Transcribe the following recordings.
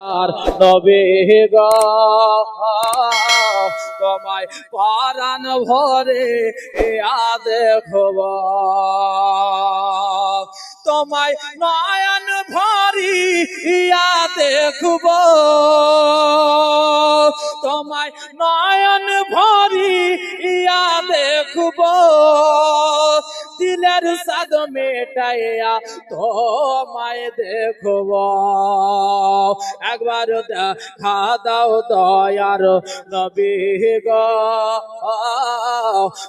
আর নবী গো তোমায় পরাণ ভরে দেখব, তোমায় নয়ন ভরিয়া দেখব, তোমায় নয়ন ভরিয়া দেখব, দিলের সাদ মেটাইয়া তোমায় দেখব। একবার দেখা দাও দয়ার নবী গো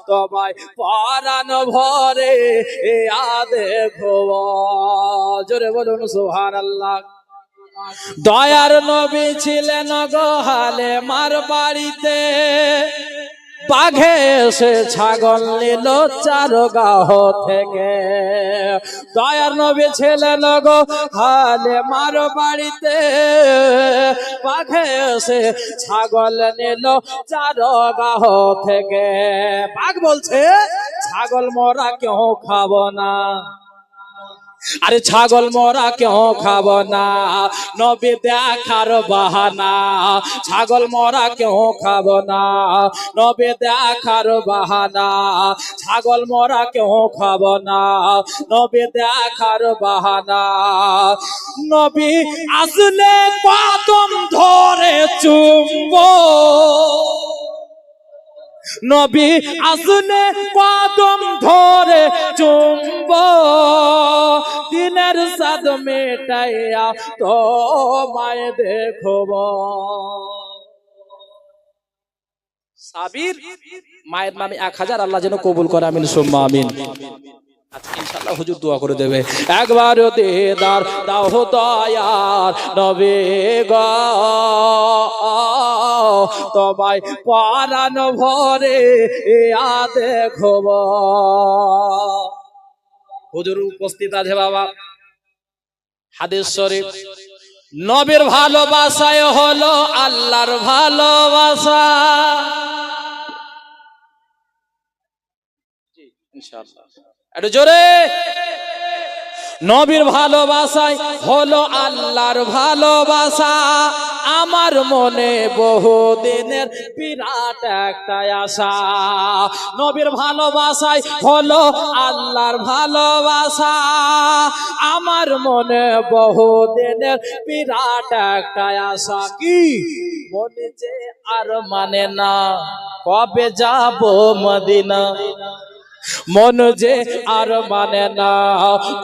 তোমায় পরাণ ভরে দেখব। জোরে বলুন সুবহানাল্লাহ। দয়ার নবী ছিলেন গো হালেমার বাড়িতে, বাঘে এসে ছাগল নিল চারগাহ থেকে। দয়ার নবী ছিলেন গো হালেমার বাড়িতে, বাঘে এসে ছাগল নিল চারগাহ থেকে। বাঘ বলছে ছাগল মোরা কেউ খাবো না, আরে ছাগল মোরা কেউ খাবো না, নবী দেখার বাহানা। ছাগল মোরা কেউ খাবো না, নবী দেখার বাহানা। ছাগল মোরা কেউ খাবো না, নবী দেখার বাহানা। নবী আসলে কদম ধরে চুমবো, নবী আসলে কদম ধরে চুমবো, দিনের সাদ মেটাইয়া তোমায় দেখব। সাবির মায়ের নামে 1000 আল্লাহ যেন কবুল করে, আমিন সুম্মা আমিন। আজকে ইনশাআল্লাহ হুজুর দোয়া করে দেবে। একবার দিদার দাও দয়ার নবী গো তোমায় পরাণ ভরে দেখব। হুজুর উপস্থিত আছে বাবা। হাদিস শরীফ, নবীর ভালোবাসায় হলো আল্লাহর ভালোবাসা। ইনশাআল্লাহ একটু জোরে। নবীর ভালোবাসায় হলো আল্লাহর ভালোবাসা, আমার মনে বহুদিনের বিরাট একটা আশা। নবীর ভালোবাসায় হলো আল্লাহর ভালোবাসা, আমার মনে বহুদিনের বিরাট একটা আশা। কি মনে যে আর মানে না কবে যাব মদিনা, মন যে আর মানে না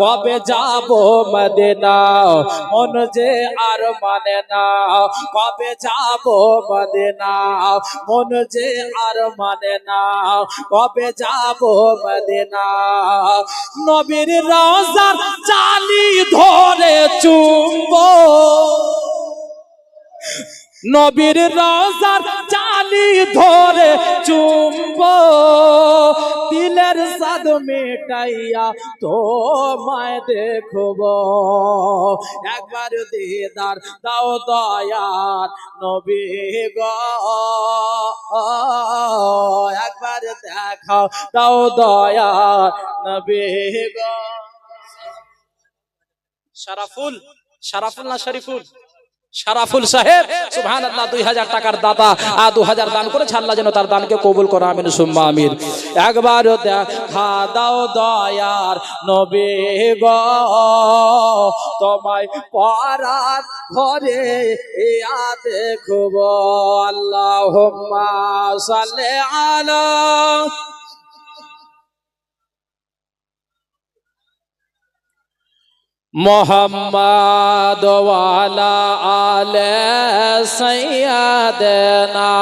কবে যাব মদিনা, মন যে আর মানে না কবে যাব মদিনা, মন যে আর মানে না কবে যাব মদিনা। নবীর রওজার জালি ধরে চুমবো, নবীর রওজার জালি ধরে চুমবো, দিলের সাদ মেটাইয়া তোমায় দেখব। একবার দিদার দাও দয়ার নবী গো, একবার দেখাও দাও দয়ার নবী গো। শরাফুল, শরাফুল না শরীফুল, শরাফুল সাহেব সুবহানাল্লাহ 2000 টাকার দাতা, 2000 দান করেছে, আল্লাহ যেন তার দানকে কবুল করে, আমিন সুম্মা আমিন। একবার দেখা দাও দয়ার নবী গো তোমায় পরাণ ভরে দেখব। আল্লাহুম্মা সাল্লি আলা মোহাম্মদ ওয়ালা আলে সাইয়্যিদানা